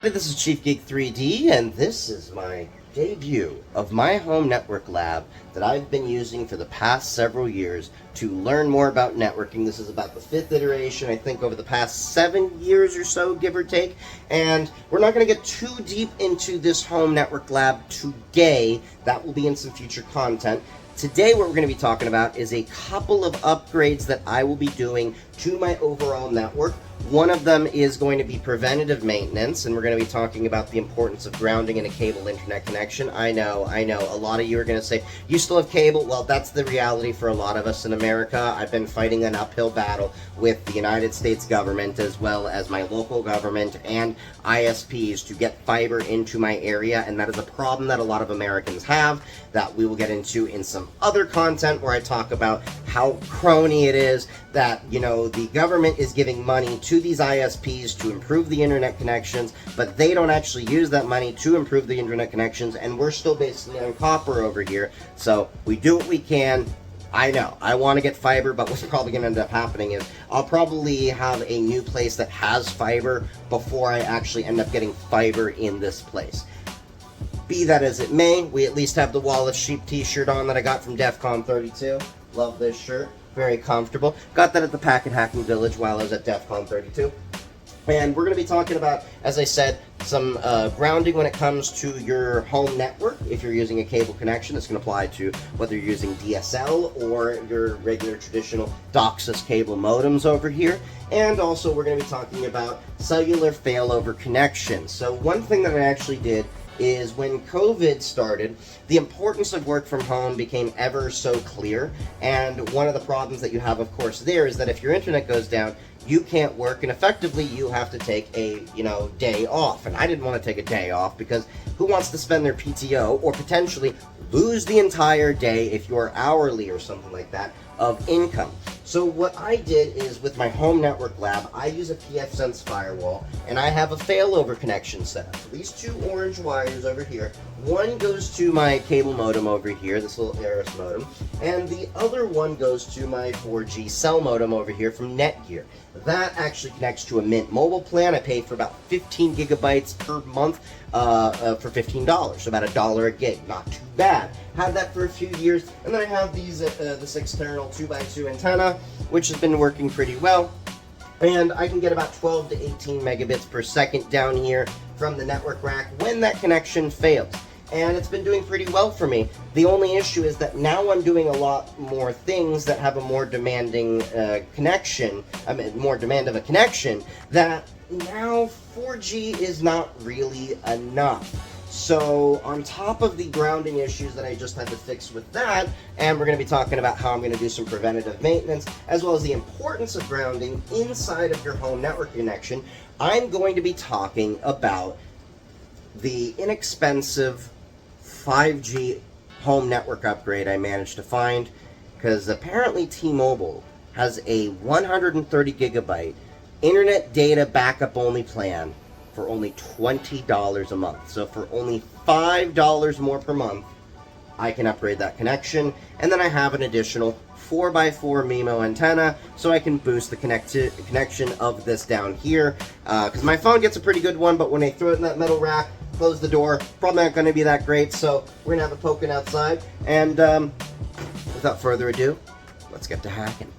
This is Chief Geek 3D, and this is my debut of my home network lab that I've been using for the past several years to learn more about networking. This is about the 5th iteration, I think, over the past 7 years or so, give or take. And we're not going to get too deep into this home network lab today. That will be in some future content. Today what we're going to be talking about is a couple of upgrades that I will be doing to my overall network. One of them is going to be preventative maintenance, and we're going to be talking about the importance of grounding in a cable internet connection. I know, a lot of you are going to say, you still have cable? Well, that's the reality for a lot of us in America. I've been fighting an uphill battle with the United States government as well as my local government and ISPs to get fiber into my area, and that is a problem that a lot of Americans have that we will get into in some other content where I talk about how crony it is that, you know, the government is giving money to these ISPs to improve the internet connections, but they don't actually use that money to improve the internet connections, and we're still basically on copper over here. So we do what we can. I know, I want to get fiber, but what's probably going to end up happening is I'll probably have a new place that has fiber before I actually end up getting fiber in this place. Be that as it may, we at least have the Wall of Sheep t-shirt on that I got from DEF CON 32. Love this shirt. Very comfortable. Got that at the Packet Hacking Village while I was at DEF CON 32. And we're going to be talking about, as I said, some grounding when it comes to your home network. If you're using a cable connection, it's going to apply to whether you're using DSL or your regular traditional DOCSIS cable modems over here. And also we're going to be talking about cellular failover connections. So one thing that I actually did is when COVID started, the importance of work from home became ever so clear. And one of the problems that you have, of course, there is that if your internet goes down, you can't work, and effectively you have to take a, day off. And I didn't want to take a day off because who wants to spend their PTO or potentially lose the entire day if you're hourly or something like that of income? So what I did is with my home network lab, I use a PfSense firewall, and I have a failover connection set up. So these two orange wires over here, one goes to my cable modem over here, this little Eris modem, and the other one goes to my 4G cell modem over here from Netgear. That actually connects to a Mint mobile plan. I pay for about 15 gigabytes per month for $15, so about $1 a gig. Not too bad. Had that for a few years, and then I have these this external 2x2 antenna, which has been working pretty well. And I can get about 12 to 18 megabits per second down here from the network rack when that connection fails. And it's been doing pretty well for me. The only issue is that now I'm doing a lot more things that have a more demanding connection, more demand of a connection, that now 4G is not really enough. So on top of the grounding issues that I just had to fix with that, and we're going to be talking about how I'm going to do some preventative maintenance, as well as the importance of grounding inside of your home network connection, I'm going to be talking about the inexpensive 5G home network upgrade I managed to find, because apparently T-Mobile has a 130 gigabyte internet data backup only plan for only $20 a month. So for only $5 more per month, I can upgrade that connection, and then I have an additional 4x4 MIMO antenna, so I can boost the connection of this down here, because my phone gets a pretty good one, but when I throw it in that metal rack, close the door, probably not going to be that great, so we're going to have it poking outside, and without further ado, let's get to hacking.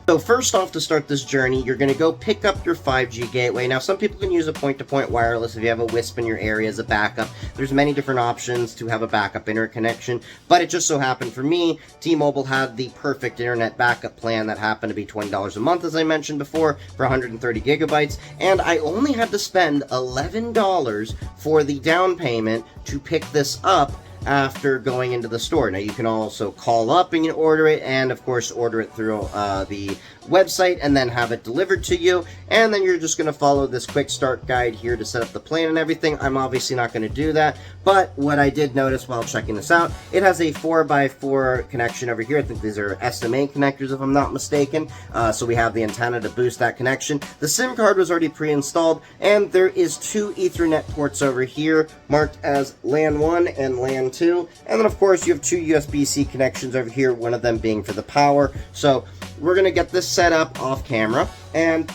So first off, to start this journey, you're going to go pick up your 5G gateway. Now, some people can use a point-to-point wireless if you have a WISP in your area as a backup. There's many different options to have a backup internet connection, but it just so happened for me, T-Mobile had the perfect internet backup plan that happened to be $20 a month, as I mentioned before, for 130 gigabytes, and I only had to spend $11 for the down payment to pick this up after going into the store. Now you can also call up and order it, and of course order it through the website and then have it delivered to you, and then you're just going to follow this quick start guide here to set up the plan and everything. I'm obviously not going to do that, but what I did notice while checking this out, it has a 4x4 connection over here. I think these are SMA connectors if I'm not mistaken, so we have the antenna to boost that connection. The SIM card was already pre-installed, and there is 2 Ethernet ports over here marked as LAN 1 and LAN 2, and then of course you have 2 USB-C connections over here, one of them being for the power. So we're going to get this set up off camera, and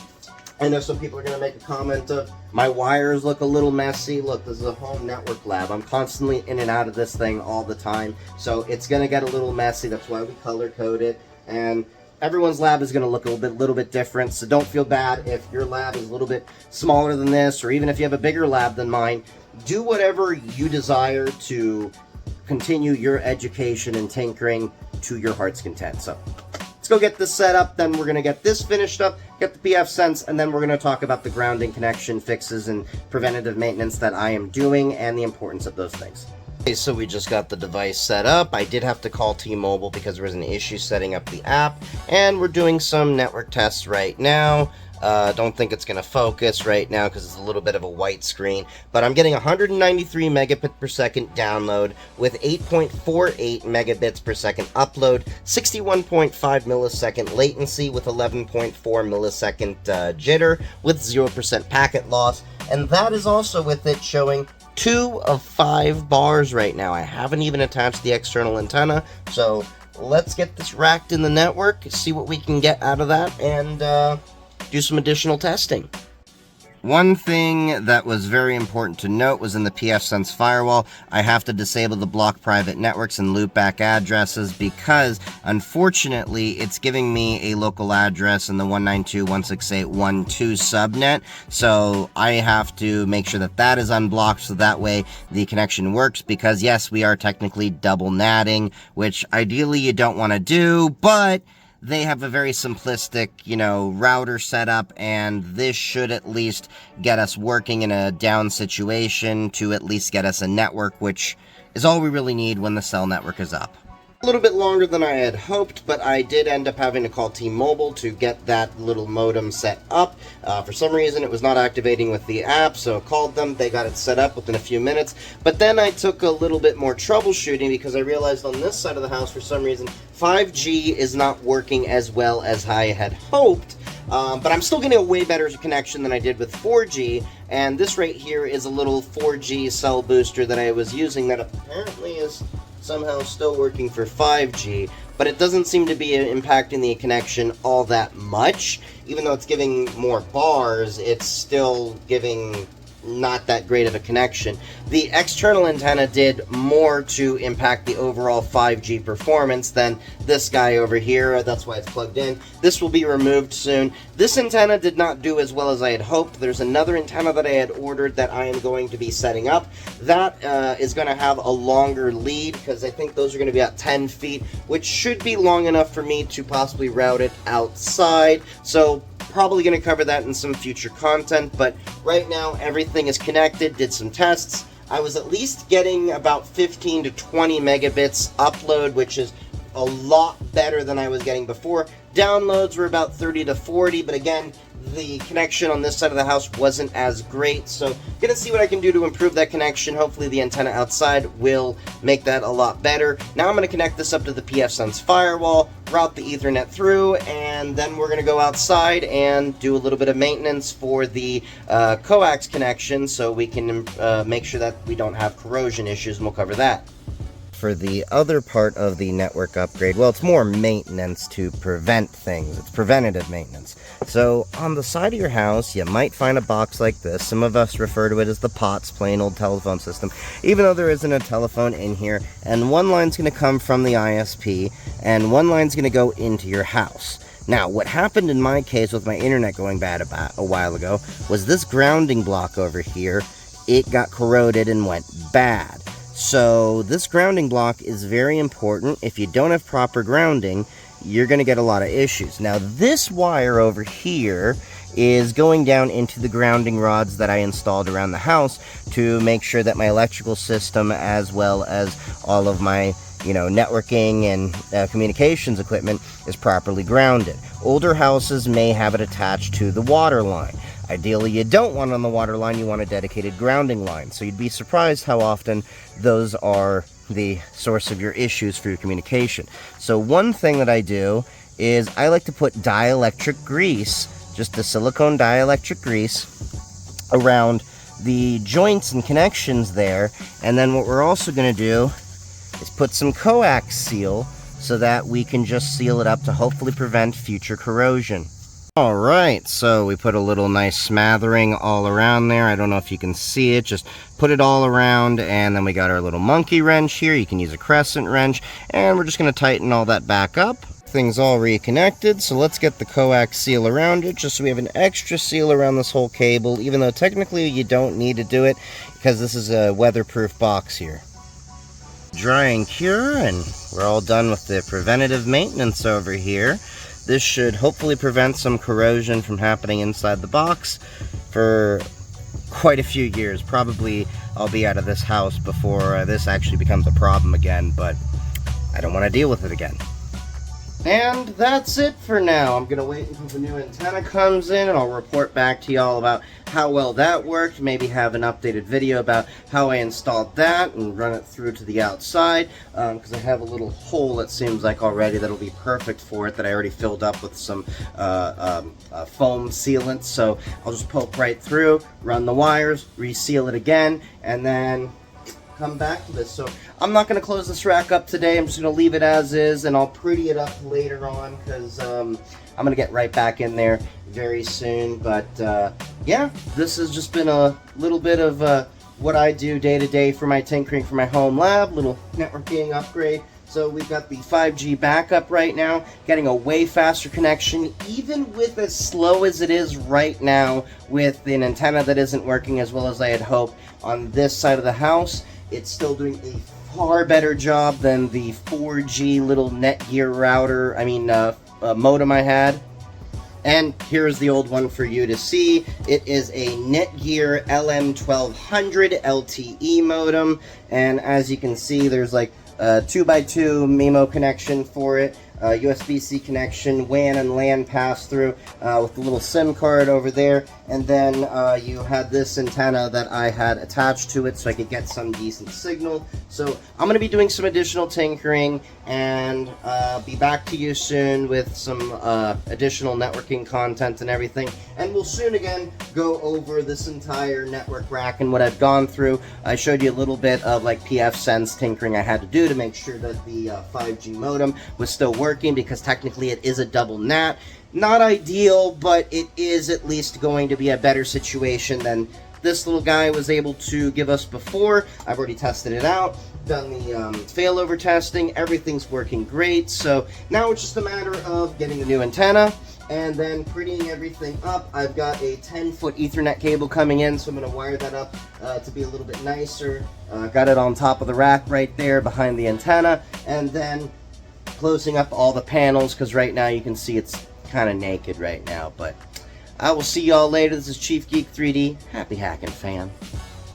I know some people are going to make a comment of, my wires look a little messy. Look, this is a home network lab. I'm constantly in and out of this thing all the time, so it's going to get a little messy. That's why we color code it, and everyone's lab is going to look a little bit different, so don't feel bad if your lab is a little bit smaller than this, or even if you have a bigger lab than mine. Do whatever you desire to continue your education and tinkering to your heart's content. So let's go get this set up, then we're going to get this finished up, get the PfSense, and then we're going to talk about the grounding connection fixes and preventative maintenance that I am doing and the importance of those things. Okay, so we just got the device set up. I did have to call T-Mobile because there was an issue setting up the app, and we're doing some network tests right now. Don't think it's going to focus right now because it's a little bit of a white screen, but I'm getting 193 megabit per second download with 8.48 megabits per second upload, 61.5 millisecond latency with 11.4 millisecond jitter with 0% packet loss, and that is also with it showing 2 of 5 bars right now. I haven't even attached the external antenna, so let's get this racked in the network, see what we can get out of that, and do some additional testing. One thing that was very important to note was in the PfSense firewall, I have to disable the block private networks and loopback addresses because, unfortunately, it's giving me a local address in the 192.168.1.2 subnet, so I have to make sure that that is unblocked so that way the connection works, because yes, we are technically double natting, which ideally you don't want to do, but they have a very simplistic, router setup, and this should at least get us working in a down situation to at least get us a network, which is all we really need when the cell network is up. A little bit longer than I had hoped, but I did end up having to call T-Mobile to get that little modem set up. For some reason, it was not activating with the app, so I called them. They got it set up within a few minutes. But then I took a little bit more troubleshooting because I realized on this side of the house, for some reason, 5G is not working as well as I had hoped. But I'm still getting a way better connection than I did with 4G, and this right here is a little 4G cell booster that I was using that apparently is somehow still working for 5G, but it doesn't seem to be impacting the connection all that much. Even though it's giving more bars, it's still giving not that great of a connection. The external antenna did more to impact the overall 5G performance than this guy over here. That's why it's plugged in. This will be removed soon. This antenna did not do as well as I had hoped. There's another antenna that I had ordered that I am going to be setting up. That is going to have a longer lead because I think those are going to be at 10 feet, which should be long enough for me to possibly route it outside. So probably going to cover that in some future content, but right now everything is connected. Did some tests. I was at least getting about 15 to 20 megabits upload, which is a lot better than I was getting before. Downloads were about 30 to 40, but again, the connection on this side of the house wasn't as great, so gonna see what I can do to improve that connection. Hopefully the antenna outside will make that a lot better. Now I'm gonna connect this up to the PfSense firewall, route the Ethernet through, and then we're gonna go outside and do a little bit of maintenance for the coax connection so we can make sure that we don't have corrosion issues, and we'll cover that. For the other part of the network upgrade, well, it's more maintenance to prevent things. It's preventative maintenance. So on the side of your house, you might find a box like this. Some of us refer to it as the POTS, plain old telephone system, even though there isn't a telephone in here. And one line's going to come from the ISP, and one line's going to go into your house. Now, what happened in my case with my internet going bad about a while ago was this grounding block over here, it got corroded and went bad. So this grounding block is very important. If you don't have proper grounding, you're going to get a lot of issues. Now this wire over here is going down into the grounding rods that I installed around the house to make sure that my electrical system, as well as all of my networking and communications equipment, is properly grounded. Older houses may have it attached to the water line. Ideally, you don't want it on the water line, you want a dedicated grounding line. So you'd be surprised how often those are the source of your issues for your communication. So one thing that I do is I like to put dielectric grease, just the silicone dielectric grease, around the joints and connections there. And then what we're also going to do is put some coax seal so that we can just seal it up to hopefully prevent future corrosion. Alright, so we put a little nice smattering all around there. I don't know if you can see it, just put it all around, and then we got our little monkey wrench here. You can use a crescent wrench, and we're just going to tighten all that back up. Things all reconnected, so let's get the coax seal around it, just so we have an extra seal around this whole cable, even though technically you don't need to do it, because this is a weatherproof box here. Dry and cure, and we're all done with the preventative maintenance over here. This should hopefully prevent some corrosion from happening inside the box for quite a few years. Probably I'll be out of this house before this actually becomes a problem again, but I don't want to deal with it again. And that's it for now. I'm going to wait until the new antenna comes in, and I'll report back to y'all about how well that worked. Maybe have an updated video about how I installed that and run it through to the outside, because I have a little hole, it seems like, already that'll be perfect for it, that I already filled up with some foam sealant. So I'll just poke right through, run the wires, reseal it again, and then come back to this. So I'm not going to close this rack up today. I'm just going to leave it as is, and I'll pretty it up later on, because I'm going to get right back in there very soon. But yeah, this has just been a little bit of what I do day to day for my tinkering for my home lab, little networking upgrade. So we've got the 5G backup right now, getting a way faster connection, even with as slow as it is right now with an antenna that isn't working as well as I had hoped on this side of the house. It's still doing a far better job than the 4G little Netgear router, modem I had. And here's the old one for you to see. It is a Netgear LM1200 LTE modem, and as you can see, there's like a 2x2 MIMO connection for it, USB-C connection, WAN and LAN pass-through with the little SIM card over there, and then you had this antenna that I had attached to it so I could get some decent signal. So I'm going to be doing some additional tinkering, and be back to you soon with some additional networking content and everything, and we'll soon again go over this entire network rack and what I've gone through. I showed you a little bit of like PfSense tinkering I had to do to make sure that the 5G modem was still working, because technically it is a double NAT. Not ideal, but it is at least going to be a better situation than this little guy was able to give us before. I've already tested it out, done the failover testing, everything's working great. So now it's just a matter of getting the new antenna and then prettying everything up. I've got a 10-foot Ethernet cable coming in, so I'm going to wire that up to be a little bit nicer. Got it on top of the rack right there behind the antenna, and then closing up all the panels, because right now you can see it's kind of naked right now. But I will see y'all later. This is Chief Geek 3D. Happy hacking, fam.